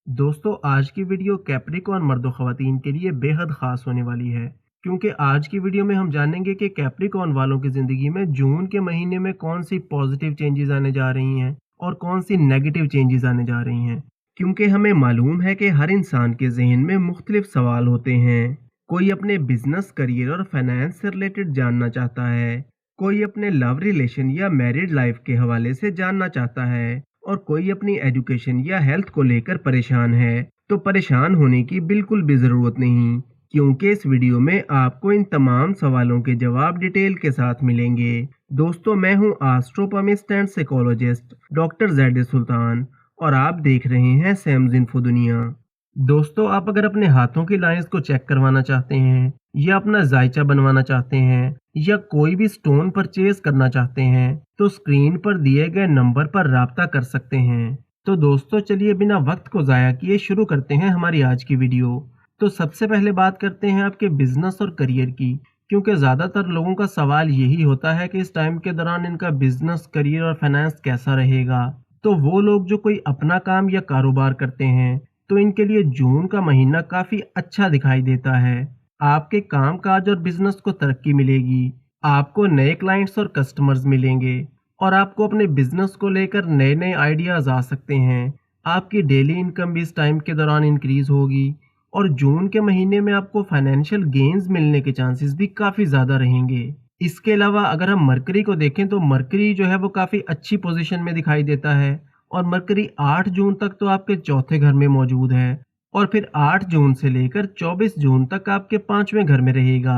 दोस्तों आज की वीडियो कैप्रिकॉर्न मर्दों ख़वातीन के लिए बेहद ख़ास होने वाली है क्योंकि आज की वीडियो में हम जानेंगे कि कैप्रिकॉर्न वालों की ज़िंदगी में जून के महीने में कौन सी पॉजिटिव चेंजेस आने जा रही हैं और कौन सी नेगेटिव चेंजेस आने जा रही हैं। क्योंकि हमें मालूम है कि हर इंसान के जहन में मुख्तलिफ सवाल होते हैं। कोई अपने बिजनेस करियर और फाइनेंस से रिलेटेड जानना चाहता है, कोई अपने लव रिलेशन या मैरिड लाइफ के हवाले से जानना चाहता है और कोई अपनी एजुकेशन या हेल्थ को लेकर परेशान है। तो परेशान होने की बिल्कुल भी ज़रूरत नहीं, क्योंकि इस वीडियो में आपको इन तमाम सवालों के जवाब डिटेल के साथ मिलेंगे। दोस्तों मैं हूं एस्ट्रोपमिस्ट एंड साइकोलॉजिस्ट डॉक्टर जैड सुल्तान और आप देख रहे हैं सैम्स इन्फो दुनिया। दोस्तों आप अगर अपने हाथों की लाइंस को चेक करवाना चाहते हैं या अपना जायचा बनवाना चाहते हैं या कोई भी स्टोन परचेज करना चाहते हैं तो स्क्रीन पर दिए गए नंबर पर राब्ता कर सकते हैं। तो दोस्तों चलिए बिना वक्त को ज़ाया किए शुरू करते हैं हमारी आज की वीडियो। तो सबसे पहले बात करते हैं आपके बिजनेस और करियर की, क्योंकि ज़्यादातर लोगों का सवाल यही होता है कि इस टाइम के दौरान इनका बिजनेस करियर और फाइनेंस कैसा रहेगा। तो वो लोग जो कोई अपना काम या कारोबार करते हैं तो इनके लिए जून का महीना काफ़ी अच्छा दिखाई देता है। आपके काम काज और बिजनेस को तरक्की मिलेगी, आपको नए क्लाइंट्स और कस्टमर्स मिलेंगे और आपको अपने बिजनेस को लेकर नए नए आइडियाज़ आ सकते हैं। आपकी डेली इनकम भी इस टाइम के दौरान इंक्रीज़ होगी और जून के महीने में आपको फाइनेंशियल गेन्स मिलने के चांसेस भी काफ़ी ज़्यादा रहेंगे। इसके अलावा अगर हम मरकरी को देखें तो मरकरी जो है वो काफ़ी अच्छी पोजीशन में दिखाई देता है और मरकरी 8 जून तक तो आपके चौथे घर में मौजूद है और फिर 8 जून से लेकर 24 जून तक आपके 5वें घर में रहेगा।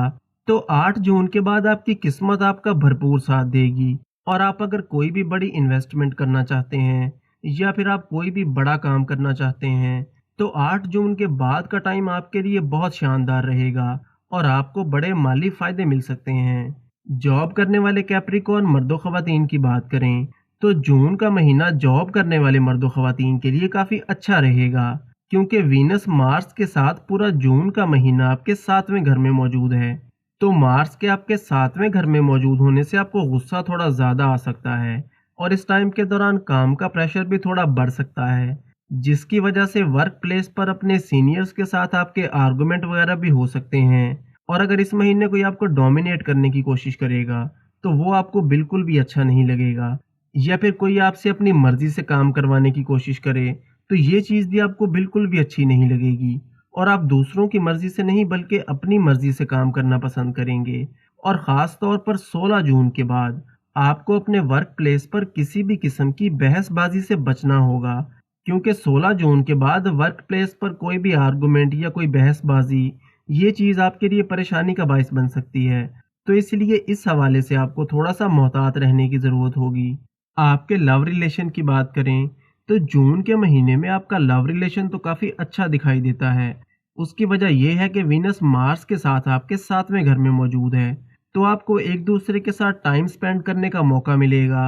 तो 8 जून के बाद आपकी किस्मत आपका भरपूर साथ देगी और आप अगर कोई भी बड़ी इन्वेस्टमेंट करना चाहते हैं या फिर आप कोई भी बड़ा काम करना चाहते हैं तो 8 जून के बाद का टाइम आपके लिए बहुत शानदार रहेगा और आपको बड़े माली फायदे मिल सकते हैं। जॉब करने वाले कैप्रिकॉर्न मर्दों ख़वातीन की बात करें तो जून का महीना जॉब करने वाले मर्दों ख़वातीन के लिए काफ़ी अच्छा रहेगा, क्योंकि वीनस मार्स के साथ पूरा जून का महीना आपके 7वें घर में मौजूद है। तो मार्स के आपके 7वें घर में मौजूद होने से आपको गुस्सा थोड़ा ज़्यादा आ सकता है और इस टाइम के दौरान काम का प्रेशर भी थोड़ा बढ़ सकता है, जिसकी वजह से वर्क प्लेस पर अपने सीनियर्स के साथ आपके आर्गुमेंट वगैरह भी हो सकते हैं। और अगर इस महीने कोई आपको डोमिनेट करने की कोशिश करेगा तो वो आपको बिल्कुल भी अच्छा नहीं लगेगा, या फिर कोई आपसे अपनी मर्जी से काम करवाने की कोशिश करे तो ये चीज़ भी आपको बिल्कुल भी अच्छी नहीं लगेगी और आप दूसरों की मर्जी से नहीं बल्कि अपनी मर्जी से काम करना पसंद करेंगे। और ख़ास तौर पर 16 जून के बाद आपको अपने वर्क प्लेस पर किसी भी किस्म की बहसबाजी से बचना होगा, क्योंकि 16 जून के बाद वर्क प्लेस पर कोई भी आर्गुमेंट या कोई बहसबाजी ये चीज़ आपके लिए परेशानी का बायस बन सकती है। तो इसलिए इस हवाले से आपको थोड़ा सा मोहतात रहने की ज़रूरत होगी। आपके लव रिलेशन की बात करें तो जून के महीने में आपका लव रिलेशन तो काफ़ी अच्छा दिखाई देता है। उसकी वजह यह है कि वीनस मार्स के साथ आपके 7वें घर में मौजूद है, तो आपको एक दूसरे के साथ टाइम स्पेंड करने का मौका मिलेगा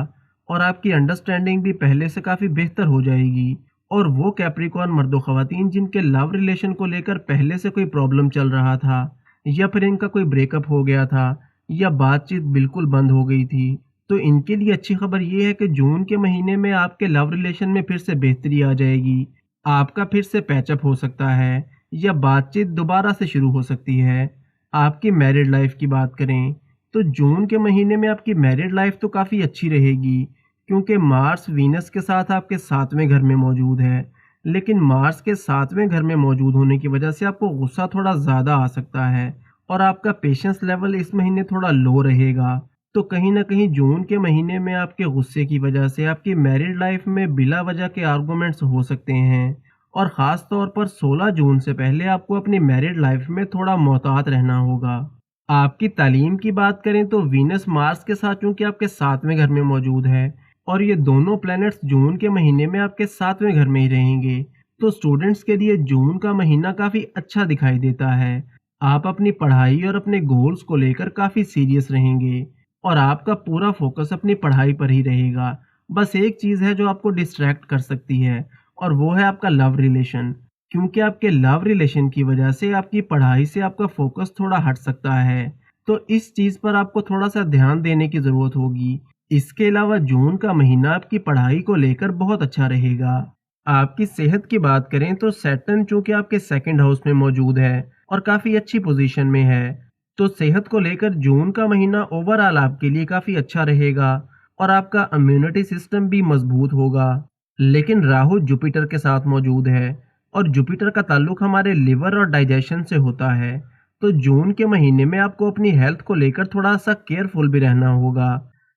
और आपकी अंडरस्टैंडिंग भी पहले से काफ़ी बेहतर हो जाएगी। और वो कैप्रिकॉर्न मर्दों ख़वातीन जिनके लव रिलेशन को लेकर पहले से कोई प्रॉब्लम चल रहा था या फिर इनका कोई ब्रेकअप हो गया था या बातचीत बिल्कुल बंद हो गई थी, तो इनके लिए अच्छी खबर ये है कि जून के महीने में आपके लव रिलेशन में फिर से बेहतरी आ जाएगी। आपका फिर से पैचअप हो सकता है या बातचीत दोबारा से शुरू हो सकती है। आपकी मैरिड लाइफ की बात करें तो जून के महीने में आपकी मैरिड लाइफ तो काफ़ी अच्छी रहेगी, क्योंकि मार्स वीनस के साथ आपके 7वें घर में मौजूद है। लेकिन मार्स के 7वें घर में मौजूद होने की वजह से आपको गुस्सा थोड़ा ज़्यादा आ सकता है और आपका पेशेंस लेवल इस महीने थोड़ा लो रहेगा। तो कहीं ना कहीं जून के महीने में आपके गुस्से की वजह से आपकी मैरिड लाइफ में बिला वजह के आर्गुमेंट्स हो सकते हैं और ख़ास तौर पर 16 जून से पहले आपको अपनी मैरिड लाइफ में थोड़ा मोहतात रहना होगा। आपकी तालीम की बात करें तो वीनस मार्स के साथ चूंकि आपके 7वें घर में मौजूद है और ये दोनों प्लैनेट्स जून के महीने में आपके 7वें घर में ही रहेंगे, तो स्टूडेंट्स के लिए जून का महीना काफ़ी अच्छा दिखाई देता है। आप अपनी पढ़ाई और अपने गोल्स को लेकर काफ़ी सीरियस रहेंगे और आपका पूरा फोकस अपनी पढ़ाई पर ही रहेगा। बस एक चीज़ है जो आपको डिस्ट्रैक्ट कर सकती है और वो है आपका लव रिलेशन, क्योंकि आपके लव रिलेशन की वजह से आपकी पढ़ाई से आपका फोकस थोड़ा हट सकता है। तो इस चीज़ पर आपको थोड़ा सा ध्यान देने की ज़रूरत होगी। इसके अलावा जून का महीना आपकी पढ़ाई को लेकर बहुत अच्छा रहेगा। आपकी सेहत की बात करें तो सैटर्न चूंकि आपके सेकंड हाउस में मौजूद है और काफी अच्छी पोजीशन में है, तो सेहत को लेकर जून का महीना ओवरऑल आपके लिए काफी अच्छा रहेगा और आपका इम्यूनिटी सिस्टम भी मजबूत होगा। लेकिन राहु जुपिटर के साथ मौजूद है और जुपिटर का ताल्लुक हमारे लिवर और डाइजेशन से होता है, तो जून के महीने में आपको अपनी हेल्थ को लेकर थोड़ा सा केयरफुल भी रहना होगा।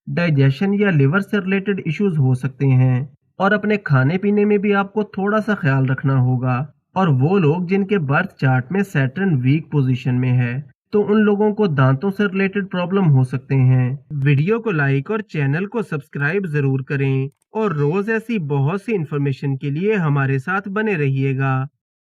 डाइजेशन या लिवर से रिलेटेड इश्यूज हो सकते हैं और अपने खाने पीने में भी आपको थोड़ा सा ख्याल रखना होगा। और वो लोग जिनके बर्थ चार्ट में सैटर्न वीक पोजीशन में है, तो उन लोगों को दांतों से रिलेटेड प्रॉब्लम हो सकते हैं। वीडियो को लाइक और चैनल को सब्सक्राइब जरूर करें और रोज ऐसी बहुत सी इंफॉर्मेशन के लिए हमारे साथ बने रहिएगा।